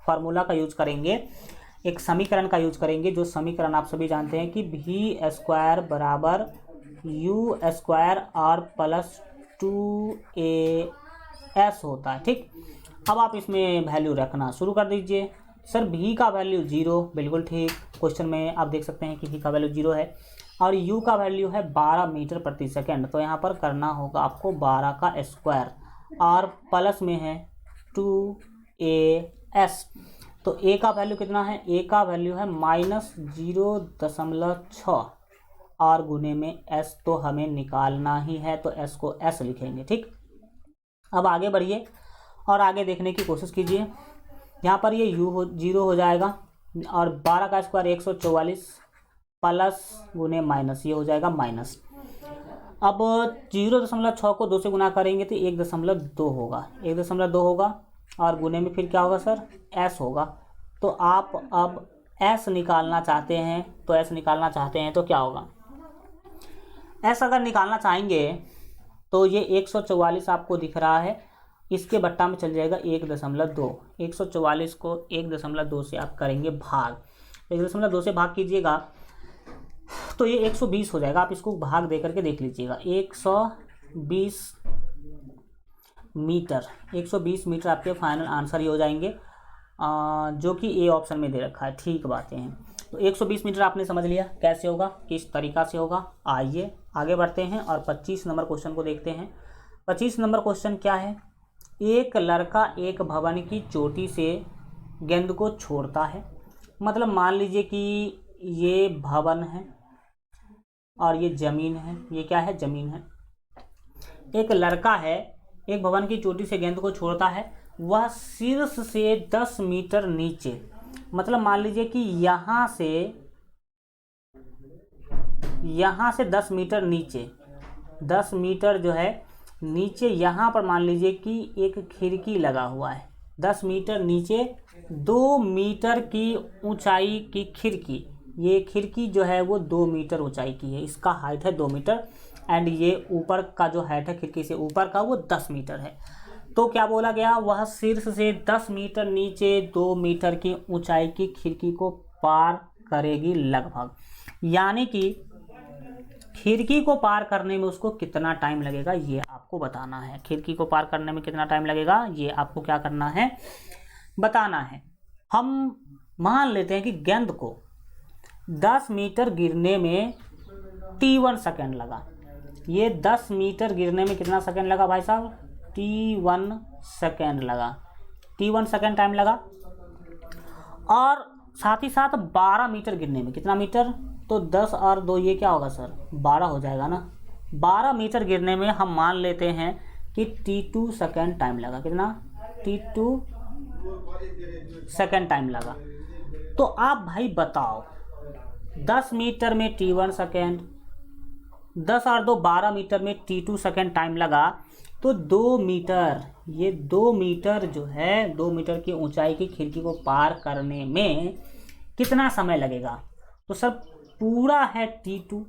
फार्मूला का यूज करेंगे, एक समीकरण का यूज करेंगे, जो समीकरण आप सभी जानते हैं कि v² बराबर you square are plus 2as होता है। ठीक, अब आप इसमें वैल्यू रखना शुरू कर दीजिए। सर v का वैल्यू 0, बिल्कुल ठीक, क्वेश्चन में आप देख सकते हैं कि v का वैल्यू 0 है और u का वैल्यू है 12 मीटर प्रति सेकंड। तो यहाँ पर करना होगा आपको 12 का स्क्वायर और प्लस में है 2as। तो a का वैल्यू कितना है, a का वैल्यू है -0.6 और गुने में s तो हमें निकालना ही है, तो s को s लिखेंगे। ठीक, अब आगे बढ़िए और आगे देखने की कोशिश कीजिए। यहाँ पर ये u 0 हो जाएगा और 12 का स्क्वायर 144 प्लस गुने माइनस, ये हो जाएगा माइनस। अब 0.6 को 2 से गुना करेंगे तो 1.2 होगा, 1.2 होगा और गुने में फिर क्या होगा सर, s होगा। तो आप अब s निकालना चाहते हैं, तो s निकालना चाहते हैं तो क्या होगा, s अगर निकालना चाहेंगे तो ये 144 आपको दिख रहा है, इसके बट्टा में चल जाएगा 1.2। 144 को 1.2 से आप करेंगे भाग, 1.2 से भाग कीजिएगा तो ये 120 हो जाएगा। आप इसको भाग दे करके देख लीजिएगा, 120 मीटर, 120 मीटर आपके फाइनल आंसर ही हो जाएंगे, जो कि ए ऑप्शन में दे रखा है। ठीक बातें हैं, तो 120 मीटर आपने समझ लिया कैसे होगा, किस तरीक़ा से होगा। आइए आगे बढ़ते हैं और 25 नंबर क्वेश्चन को देखते हैं। 25 नंबर क्वेश्चन क्या है, एक लड़का एक भवन की चोटी से गेंद को छोड़ता है। मतलब मान लीजिए कि ये भवन है और ये ज़मीन है, ये क्या है, ज़मीन है। एक लड़का है, एक भवन की चोटी से गेंद को छोड़ता है, वह शीर्ष से 10 मीटर नीचे, मतलब मान लीजिए कि यहाँ से 10 मीटर नीचे, 10 मीटर जो है नीचे, यहाँ पर मान लीजिए कि एक खिड़की लगा हुआ है। 10 मीटर नीचे 2 मीटर की ऊंचाई की खिड़की, ये खिड़की जो है वो 2 मीटर ऊंचाई की है, इसका हाइट है 2 मीटर एंड ये ऊपर का जो हाइट है खिड़की से ऊपर का वो 10 मीटर है। तो क्या बोला गया, वह शीर्ष से 10 मीटर नीचे 2 मीटर की ऊंचाई की खिड़की को पार करेगी लगभग, यानी कि खिड़की को पार करने में उसको कितना टाइम लगेगा ये आपको बताना है। खिड़की को पार करने में कितना टाइम लगेगा ये आपको क्या करना है, बताना है। हम मान लेते हैं कि गेंद को 10 मीटर गिरने में t1 सेकेंड लगा। ये 10 मीटर गिरने में कितना सेकेंड लगा भाई साहब, t1 सेकेंड लगा, t1 सेकेंड टाइम लगा। और साथ ही साथ 12 मीटर गिरने में, कितना मीटर, तो 10 और 2 ये क्या होगा सर, 12 हो जाएगा ना। 12 मीटर गिरने में हम मान लेते हैं कि t2 सेकेंड टाइम लगा, कितना, t2 सेकेंड टाइम लगा। तो आप भाई बताओ, 10 मीटर में t1 सेकेंड, 10 और 2 12 मीटर में t2 सेकेंड टाइम लगा, तो 2 मीटर, ये 2 मीटर जो है 2 मीटर की ऊंचाई की खिड़की को पार करने में कितना समय लगेगा। तो सर पूरा है t2,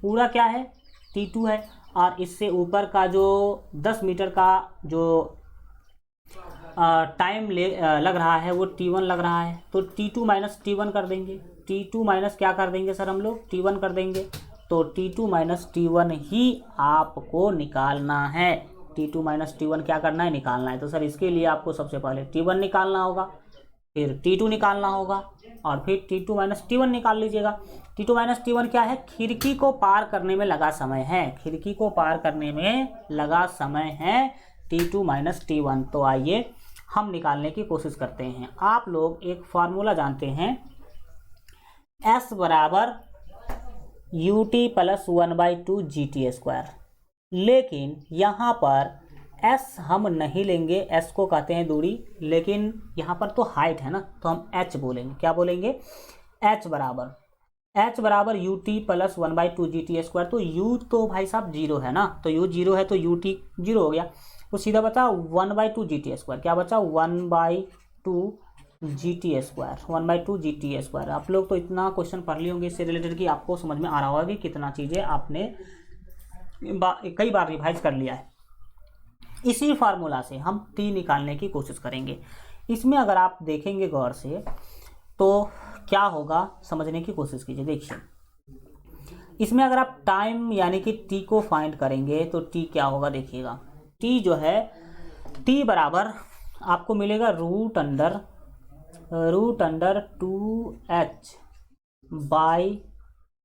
पूरा क्या है, t2 है, और इससे ऊपर का जो 10 मीटर का जो टाइम लग रहा है वो t1 लग रहा है। तो t2 माइनस t1 कर देंगे, t2 माइनस क्या कर देंगे सर हम लोग, t1 कर देंगे। तो t2 माइनस t1 ही आपको निकालना है, t2 माइनस t1 क्या करना है, निकालना है। तो सर इसके लिए आपको सबसे पहले t1 निकालना होगा, फिर t2 निकालना होगा और फिर t2 माइनस t1 निकाल लीजिएगा। t2 माइनस t1 क्या है, खिड़की को पार करने में लगा समय है, खिड़की को पार करने में लगा समय है t2 माइनस t1। तो आइए हम निकालने की कोशिश करते हैं। आप लोग एक फार्मूला जानते हैं, s बराबर ut प्लस 1/2 GT², लेकिन यहाँ पर s हम नहीं लेंगे, s को कहते हैं दूरी, लेकिन यहाँ पर तो हाइट है ना, तो हम h बोलेंगे। क्या बोलेंगे, h बराबर ut प्लस 1/2 GT²। तो u तो भाई साहब 0 है ना, तो u 0 है तो ut 0 हो गया, तो सीधा बचा 1/2 GT²। क्या बचा, 1/2 GT², 1/2 GT²। आप लोग तो इतना क्वेश्चन पढ़ लिए होंगे इससे रिलेटेड कि आपको समझ में आ रहा होगा कि कितना चीज़ें आपने कई बार रिवाइज कर लिया है। इसी फार्मूला से हम t निकालने की कोशिश करेंगे। इसमें अगर आप देखेंगे गौर से तो क्या होगा, समझने की कोशिश कीजिए। देखिए इसमें अगर आप टाइम यानी कि टी को फाइंड करेंगे तो टी क्या होगा देखिएगा। टी जो है, टी बराबर आपको मिलेगा root under 2h by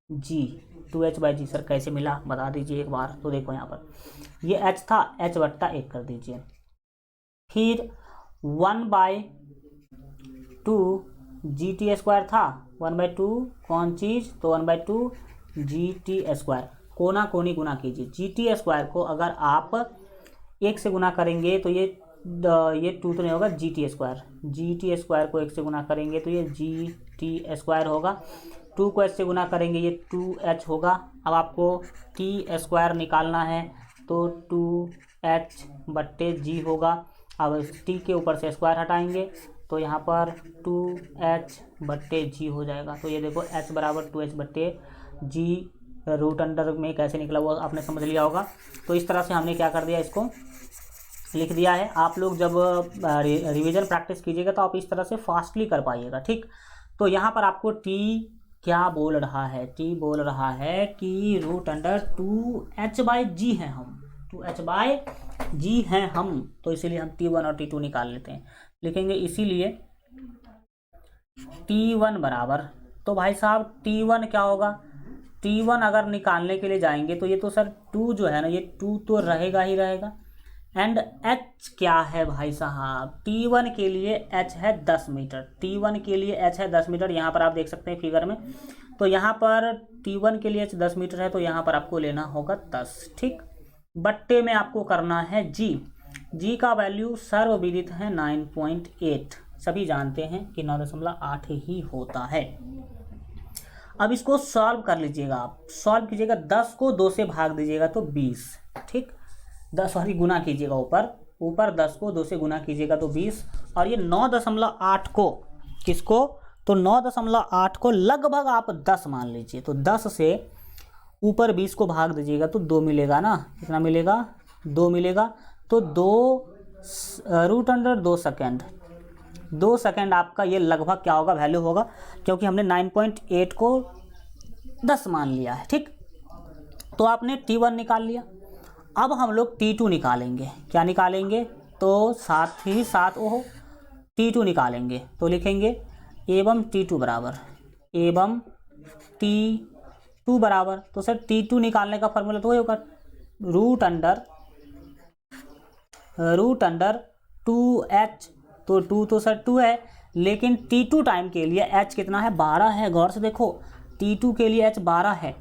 G. 2h by G. Sir कैसे मिला बता दीजिए एक बार। तो देखो यहाँ पर ये h था, h बट्टा 1 कर दीजिए, फिर 1/2 जी टी स्क्वायर था, 1/2 कौन चीज़, तो 1/2 जी टी स्क्वायर, कोना कोनी गुना कीजिए। जी टी स्क्वायर को अगर आप 1 से गुना करेंगे तो ये 2 तो नहीं होगा, G T square. G T square को 1 से गुना करेंगे तो ये जी टी स्क्वायर होगा। 2 को h से गुना करेंगे ये 2h होगा। अब आपको टी स्क्वायर निकालना है तो 2h बट्टे जी होगा। अब टी के ऊपर से स्क्वायर हटाएंगे तो यहाँ पर 2h बट्टे जी हो जाएगा। तो ये देखो h बराबर 2h बट्टे जी रूट अंडर में कैसे निकला हुआ आपने समझ लिया होगा। तो इस तरह से हमने क्या कर दिया, इसको लिख दिया है। आप लोग जब रिवीजन प्रैक्टिस कीजिएगा तो आप इस तरह से फास्टली कर पाइएगा, ठीक। तो यहाँ पर आपको टी क्या बोल रहा है, टी बोल रहा है कि रूट अंडर 2h बाई जी हैं हम, 2h बाई जी हैं हम, तो इसीलिए हम T1 और T2 निकाल लेते हैं। लिखेंगे इसीलिए T1 बराबर, तो भाई साहब T1 क्या होगा, T1 अगर निकालने के लिए जाएंगे तो ये तो सर 2 जो है ना, ये 2 तो रहेगा ही रहेगा। एंड h क्या है भाई साहब, T1 के लिए h है 10 मीटर, T1 के लिए h है 10 मीटर। यहाँ पर आप देख सकते हैं फिगर में। तो यहाँ पर T1 के लिए h 10 मीटर है, तो यहाँ पर आपको लेना होगा 10, ठीक। बट्टे में आपको करना है जी का वैल्यू सर्वविदित है 9.8, सभी जानते हैं कि 9.8 ही होता है। अब इसको सॉल्व कर लीजिएगा, आप सॉल्व कीजिएगा, 10 को 2 से भाग दीजिएगा तो 20, ठीक। 10 गुना कीजिएगा, ऊपर 10 को 2 से गुना कीजिएगा तो 20, और ये 9.8 को किसको, तो 9.8 को लगभग आप 10 मान लीजिए। तो 10 से ऊपर 20 को भाग दीजिएगा तो 2 मिलेगा ना, कितना मिलेगा, 2 मिलेगा। तो 2 रूट अंडर 2 सेकेंड, 2 सेकेंड आपका ये लगभग क्या होगा, वैल्यू होगा, क्योंकि हमने 9.8 को 10 मान लिया है, ठीक। तो आपने T1 निकाल लिया। अब हम लोग T2 निकालेंगे, क्या निकालेंगे, तो साथ ही साथ वो T2 निकालेंगे। तो लिखेंगे एवं T2 बराबर, एवं T2 बराबर, तो सर T2 निकालने का फॉर्मूला तो वही होगा, रूट अंडर 2h। तो 2 तो सर 2 है, लेकिन T2 टाइम के लिए h कितना है, 12 है। गौर से देखो, T2 के लिए h 12 है,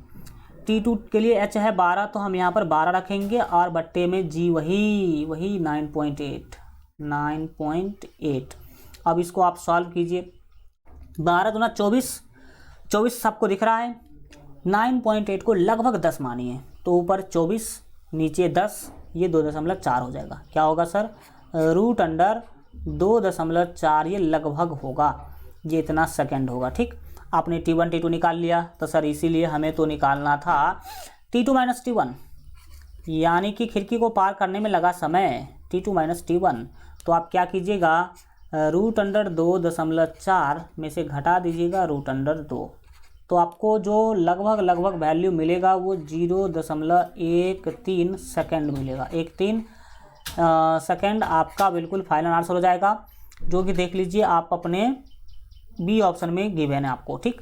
T2 के लिए h है 12, तो हम यहाँ पर 12 रखेंगे और बट्टे में g वही 9.8। अब इसको आप सॉल्व कीजिए, 12 दूना 24 सबको दिख रहा है। 9.8 को लगभग 10 मानिए, तो ऊपर 24 नीचे 10, ये 2.4 हो जाएगा। क्या होगा सर, रूट अंडर 2.4, ये लगभग होगा, ये इतना सेकेंड होगा, ठीक। आपने T1 T2 निकाल लिया, तो सर इसीलिए हमें तो निकालना था T2 माइनस T1, यानी कि खिड़की को पार करने में लगा समय T2 माइनस T1। तो आप क्या कीजिएगा, रूट अंडर 2.4 में से घटा दीजिएगा रूट अंडर 2, तो आपको जो लगभग वैल्यू मिलेगा वो 0.13 सेकेंड मिलेगा। 13 सेकेंड आपका बिल्कुल फाइनल आंसर हो जाएगा, जो कि देख लीजिए आप अपने बी ऑप्शन में गिवन है आपको, ठीक।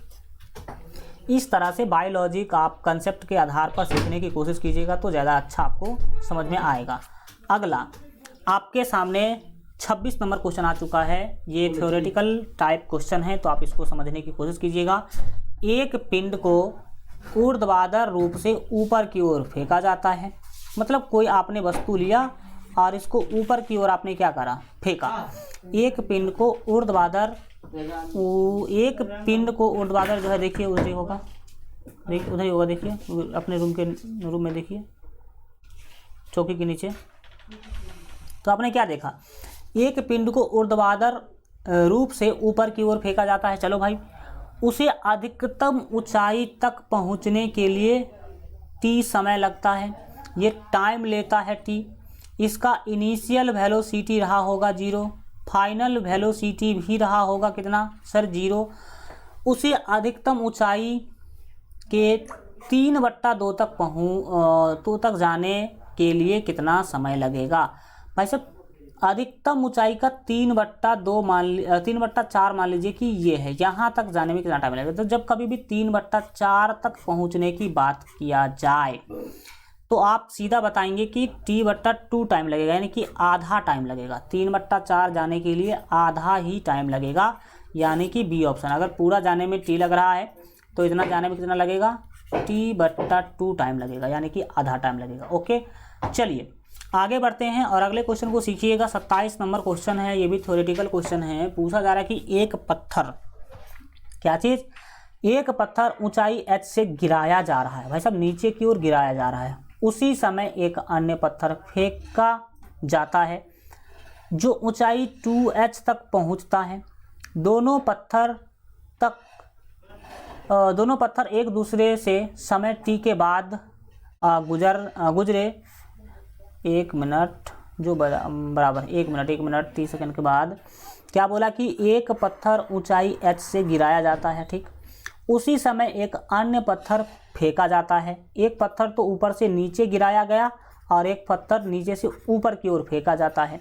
इस तरह से बायोलॉजी का आप कंसेप्ट के आधार पर सीखने की कोशिश कीजिएगा तो ज़्यादा अच्छा आपको समझ में आएगा। अगला आपके सामने 26 नंबर क्वेश्चन आ चुका है। ये थ्योरेटिकल टाइप क्वेश्चन है, तो आप इसको समझने की कोशिश कीजिएगा। एक पिंड को ऊर्ध्वाधर रूप से ऊपर की ओर फेंका जाता है, मतलब कोई आपने वस्तु लिया और इसको ऊपर की ओर आपने क्या करा, फेंका। एक पिंड को ऊर्ध्वाधर जो है, देखिए उधर ही होगा, देखिए अपने रूम में देखिए, चौकी के नीचे। तो आपने क्या देखा, एक पिंड को ऊर्ध्वाधर रूप से ऊपर की ओर फेंका जाता है। चलो भाई, उसे अधिकतम ऊंचाई तक पहुंचने के लिए t समय लगता है, ये टाइम लेता है t। इसका इनिशियल वेलोसिटी रहा होगा 0, फाइनल वेलोसिटी भी रहा होगा कितना सर 0। उसे अधिकतम ऊंचाई के 3/2 तक जाने के लिए कितना समय लगेगा? भाई साहब अधिकतम ऊंचाई का 3/4 मान लीजिए कि ये है, यहाँ तक जाने में कितना टाइम लगेगा? तो जब कभी भी 3/4 तक पहुँचने की बात किया जाए तो आप सीधा बताएंगे कि T/2 टाइम लगेगा, यानी कि आधा टाइम लगेगा। 3/4 जाने के लिए आधा ही टाइम लगेगा, यानी कि बी ऑप्शन। अगर पूरा जाने में T लग रहा है तो इतना जाने में कितना लगेगा? T/2 टाइम लगेगा, यानी कि आधा टाइम लगेगा। ओके, चलिए आगे बढ़ते हैं और अगले क्वेश्चन को सीखिएगा। 27 नंबर क्वेश्चन है, ये भी थ्योरेटिकल क्वेश्चन है। पूछा जा रहा है कि एक पत्थर, क्या चीज़? एक पत्थर ऊंचाई h से गिराया जा रहा है। भाई साहब नीचे की ओर गिराया जा रहा है, उसी समय एक अन्य पत्थर फेंका जाता है जो ऊंचाई 2h तक पहुंचता है। दोनों पत्थर एक दूसरे से समय t के बाद गुजरे 1 मिनट जो बराबर 1 मिनट 30 सेकंड के बाद क्या बोला कि एक पत्थर ऊंचाई h से गिराया जाता है, ठीक। उसी समय एक अन्य पत्थर फेंका जाता है। एक पत्थर तो ऊपर से नीचे गिराया गया और एक पत्थर नीचे से ऊपर की ओर फेंका जाता है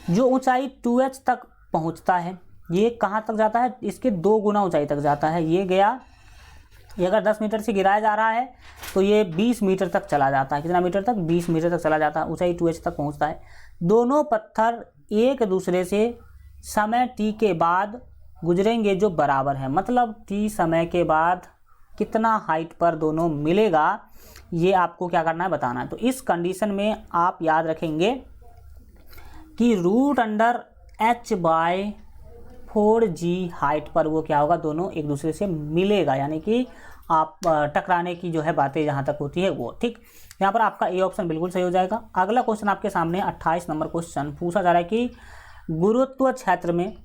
जो ऊंचाई 2h तक पहुंचता है। ये कहाँ तक जाता है? इसके 2 गुना ऊंचाई तक जाता है। ये गया, ये अगर 10 मीटर से गिराया जा रहा है तो ये 20 मीटर तक चला जाता है। कितना मीटर तक? 20 मीटर तक चला जाता है, ऊंचाई 2h तक पहुंचता है। दोनों पत्थर एक दूसरे से समय t के बाद गुजरेंगे जो बराबर है, मतलब t समय के बाद कितना हाइट पर दोनों मिलेगा, ये आपको क्या करना है? बताना है। तो इस कंडीशन में आप याद रखेंगे कि √h/4g हाइट पर वो क्या होगा? दोनों एक दूसरे से मिलेगा, यानी कि आप टकराने की जो है बातें जहाँ तक होती है वो, ठीक। यहाँ पर आपका ए ऑप्शन बिल्कुल सही हो जाएगा। अगला क्वेश्चन आपके सामने 28 नंबर क्वेश्चन पूछा जा रहा है कि गुरुत्व क्षेत्र में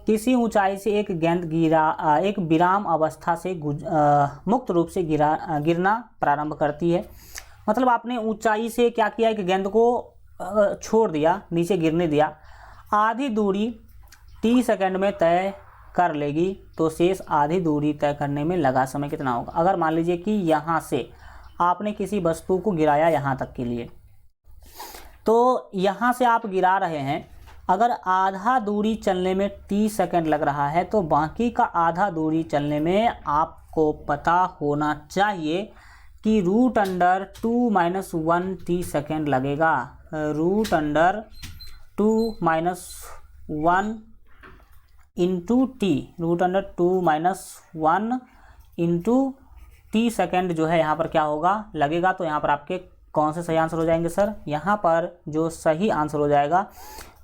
किसी ऊंचाई से एक गेंद एक विराम अवस्था से मुक्त रूप से गिरना प्रारंभ करती है। मतलब आपने ऊंचाई से क्या किया? एक गेंद को छोड़ दिया, नीचे गिरने दिया। आधी दूरी t सेकंड में तय कर लेगी, तो शेष आधी दूरी तय करने में लगा समय कितना होगा? अगर मान लीजिए कि यहाँ से आपने किसी वस्तु को गिराया यहाँ तक के लिए, तो यहाँ से आप गिरा रहे हैं, अगर आधा दूरी चलने में 30 सेकंड लग रहा है तो बाकी का आधा दूरी चलने में आपको पता होना चाहिए कि √2 - 1 t सेकंड लगेगा। √2 - 1 into T, √2 - 1 into t second जो है यहाँ पर क्या होगा? लगेगा। तो यहाँ पर आपके कौन से सही आंसर हो जाएंगे सर? यहाँ पर जो सही आंसर हो जाएगा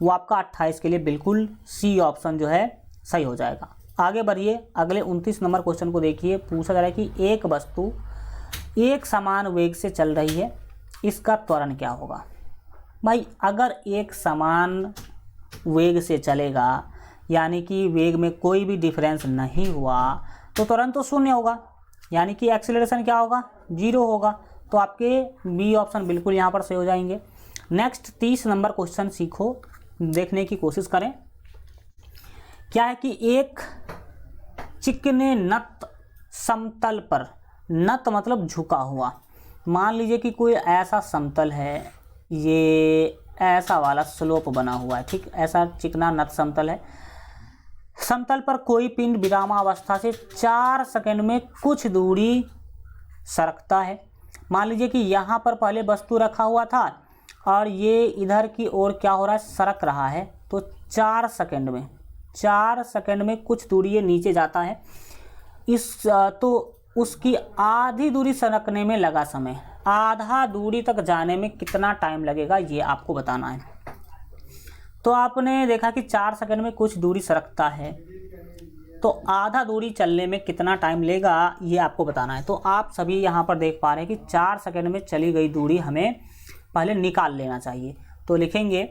वो आपका 28 के लिए बिल्कुल सी ऑप्शन जो है सही हो जाएगा। आगे बढ़िए, अगले 29 नंबर क्वेश्चन को देखिए। पूछा जा रहा है कि एक वस्तु एक समान वेग से चल रही है, इसका त्वरण क्या होगा? भाई अगर एक समान वेग से चलेगा, यानी कि वेग में कोई भी डिफरेंस नहीं हुआ, तो त्वरण तो 0 होगा, यानी कि एक्सीलरेशन क्या होगा? 0 होगा। तो आपके बी ऑप्शन बिल्कुल यहाँ पर सही हो जाएंगे। नेक्स्ट 30 नंबर क्वेश्चन सीखो, देखने की कोशिश करें। क्या है कि एक चिकने नत समतल पर, नत मतलब झुका हुआ, मान लीजिए कि कोई ऐसा समतल है, ये ऐसा वाला स्लोप बना हुआ है, ठीक। ऐसा चिकना नत समतल है। समतल पर कोई पिंड विरामावस्था से 4 सेकंड में कुछ दूरी सरकता है। मान लीजिए कि यहाँ पर पहले वस्तु रखा हुआ था और ये इधर की ओर क्या हो रहा है? सरक रहा है। तो 4 सेकंड में कुछ दूरी ये नीचे जाता है। तो उसकी आधी दूरी सरकने में लगा समय, आधा दूरी तक जाने में कितना टाइम लगेगा, ये आपको बताना है। तो आपने देखा कि 4 सेकंड में कुछ दूरी सरकता है, तो आधा दूरी चलने में कितना टाइम लेगा, ये आपको बताना है। तो आप सभी यहाँ पर देख पा रहे हैं कि 4 सेकंड में चली गई दूरी हमें पहले निकाल लेना चाहिए। तो लिखेंगे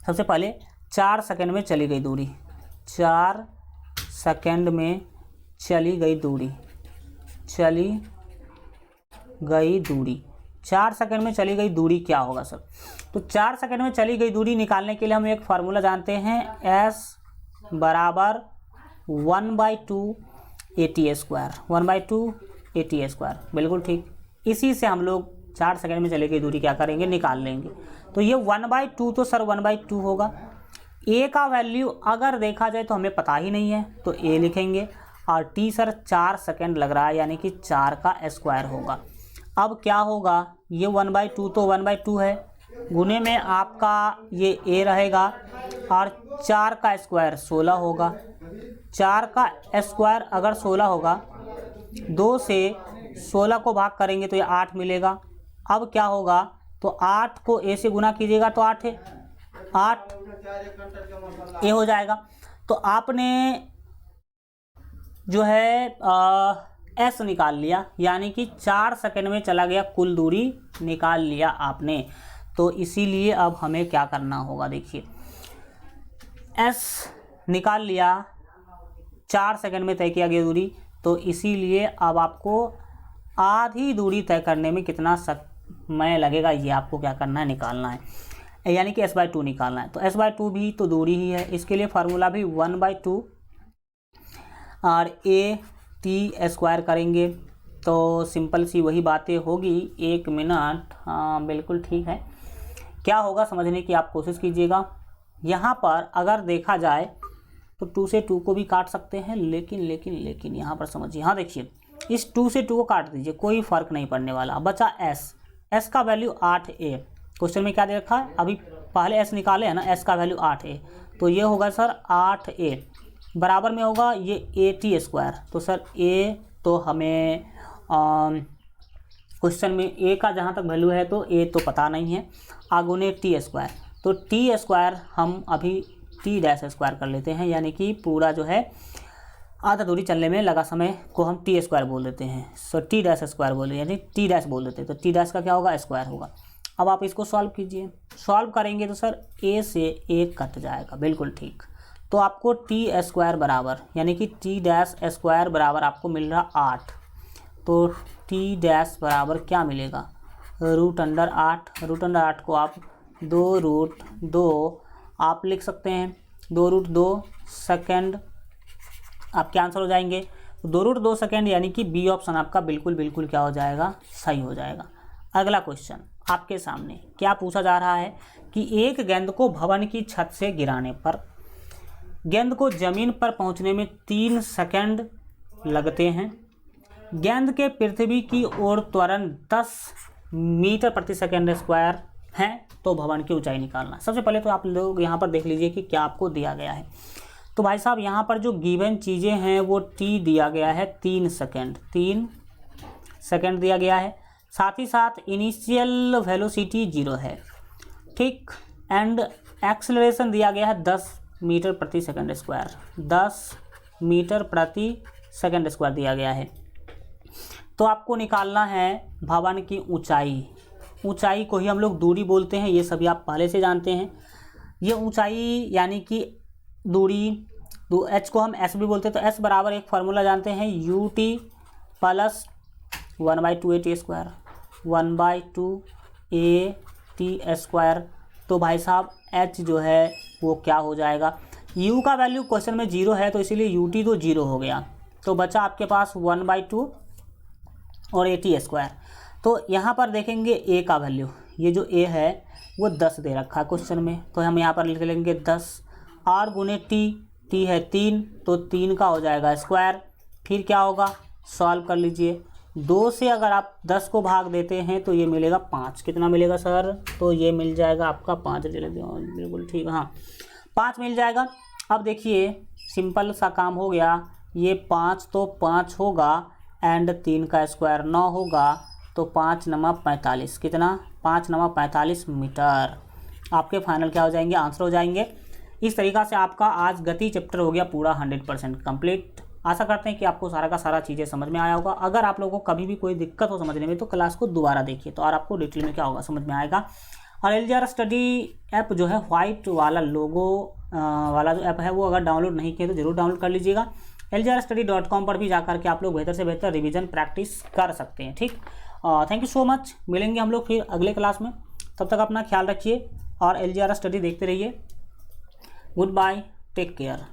सबसे पहले 4 सेकंड में चली गई दूरी, 4 सेकंड में चली गई दूरी, 4 सेकंड में चली गई दूरी क्या होगा सर? तो 4 सेकंड में चली गई दूरी निकालने के लिए हम एक फार्मूला जानते हैं, S = 1/2 AT², 1/2 AT²। बिल्कुल ठीक। इसी से हम लोग 4 सेकंड में चले गई दूरी क्या करेंगे, निकाल लेंगे। तो ये 1/2 तो सर 1/2 होगा। ए का वैल्यू अगर देखा जाए तो हमें पता ही नहीं है तो ए लिखेंगे, और टी सर 4 सेकंड लग रहा है यानी कि 4 का स्क्वायर होगा। अब क्या होगा, ये 1/2 तो 1/2 है, गुने में आपका ये ए रहेगा और 4 का स्क्वायर 16 होगा। 4 का स्क्वायर अगर 16 होगा, 2 से 16 को भाग करेंगे तो ये 8 मिलेगा। अब क्या होगा, तो 8 को ए से गुना कीजिएगा तो 8 है, 8 ए हो जाएगा। तो आपने जो है एस निकाल लिया, यानी कि 4 सेकंड में चला गया कुल दूरी निकाल लिया आपने। तो इसीलिए अब हमें क्या करना होगा, देखिए एस निकाल लिया, 4 सेकंड में तय किया गया दूरी, तो इसीलिए अब आपको आधी दूरी तय करने में कितना समय लगेगा ये आपको क्या करना है, निकालना है, यानी कि S/2 निकालना है। तो S/2 भी तो दूरी ही है, इसके लिए फार्मूला भी 1/2 और AT² करेंगे तो सिंपल सी वही बातें होगी। 1 मिनट, हाँ बिल्कुल ठीक है। क्या होगा समझने की आप कोशिश कीजिएगा। यहाँ पर अगर देखा जाए तो 2 से 2 को भी काट सकते हैं, लेकिन यहाँ पर समझिए, हाँ देखिए इस 2 से 2 को काट दीजिए, कोई फ़र्क नहीं पड़ने वाला। बचा S का वैल्यू 8A। क्वेश्चन में क्या दे रखा है, अभी पहले S निकाले है ना, S का वैल्यू 8A, तो ये होगा सर 8A बराबर में होगा ये AT²। तो सर A तो हमें क्वेश्चन में A का जहाँ तक वैल्यू है तो A तो पता नहीं है, आगुने T², तो T² हम अभी T' कर लेते हैं, यानी कि पूरा जो है आधा दूरी चलने में लगा समय को हम T² बोल देते हैं। सो T' बोल यानी T' बोल देते हैं, तो T' का क्या होगा, स्क्वायर होगा। अब आप इसको सॉल्व कीजिए, सॉल्व करेंगे तो सर A से A कट जाएगा, बिल्कुल ठीक। तो आपको T² बराबर यानी कि T' बराबर आपको मिल रहा 8, तो T' बराबर क्या मिलेगा, √8। √8 को आप 2√2 आप लिख सकते हैं, 2√2 सेकेंड आपके आंसर हो जाएंगे। 2√2 सेकेंड यानी कि बी ऑप्शन आपका बिल्कुल क्या हो जाएगा, सही हो जाएगा। अगला क्वेश्चन आपके सामने क्या पूछा जा रहा है कि एक गेंद को भवन की छत से गिराने पर गेंद को जमीन पर पहुंचने में 3 सेकंड लगते हैं। गेंद के पृथ्वी की ओर त्वरण 10 मीटर प्रति सेकंड स्क्वायर है, तो भवन की ऊंचाई निकालना। सबसे पहले तो आप लोग यहाँ पर देख लीजिए कि क्या आपको दिया गया है। तो भाई साहब यहाँ पर जो गिवन चीज़ें हैं वो T दिया गया है 3 सेकंड दिया गया है, साथ ही साथ इनिशियल वेलोसिटी 0 है, ठीक, एंड एक्सेलरेशन दिया गया है 10 मीटर प्रति सेकंड स्क्वायर, 10 मीटर प्रति सेकंड स्क्वायर दिया गया है। तो आपको निकालना है भवन की ऊंचाई। ऊंचाई को ही हम लोग दूरी बोलते हैं, ये सभी आप पहले से जानते हैं। ये ऊंचाई यानी कि दूरी, H को हम S भी बोलते हैं, तो S बराबर एक फार्मूला जानते हैं UT प्लस 1/2 AT², 1/2 AT²। तो भाई साहब H जो है वो क्या हो जाएगा, U का वैल्यू क्वेश्चन में 0 है तो इसीलिए UT तो 0 हो गया, तो बचा आपके पास 1/2 और AT²। तो यहाँ पर देखेंगे A का वैल्यू, ये जो A है वो 10 दे रखा है क्वेश्चन में, तो हम यहाँ पर लिख लेंगे 10 R गुने T है 3, तो 3 का हो जाएगा स्क्वायर। फिर क्या होगा, सॉल्व कर लीजिए, 2 से अगर आप 10 को भाग देते हैं तो ये मिलेगा 5। कितना मिलेगा सर, तो ये मिल जाएगा आपका 5, बिल्कुल ठीक, हाँ 5 मिल जाएगा। अब देखिए सिंपल सा काम हो गया, ये 5 तो 5 होगा एंड 3 का स्क्वायर 9 होगा, तो 5 9 45, कितना, 5 9 45 मीटर। आपके फाइनल क्या हो जाएंगे, आंसर हो जाएंगे। इस तरीक़ा से आपका आज गति चैप्टर हो गया पूरा 100% कंप्लीट। आशा करते हैं कि आपको सारा का सारा चीज़ें समझ में आया होगा। अगर आप लोगों को कभी भी कोई दिक्कत हो समझने में तो क्लास को दोबारा देखिए, तो और आपको डिटेल में क्या होगा समझ में आएगा। और LGR स्टडी ऐप जो है वाइट वाला लोगो वाला जो ऐप है वो अगर डाउनलोड नहीं किया तो ज़रूर डाउनलोड कर लीजिएगा। LGRstudy.com पर भी जाकर के आप लोग बेहतर से बेहतर रिवीजन प्रैक्टिस कर सकते हैं, ठीक। थैंक यू सो मच, मिलेंगे हम लोग फिर अगले क्लास में, तब तक अपना ख्याल रखिए और LGR स्टडी देखते रहिए। Goodbye, take care.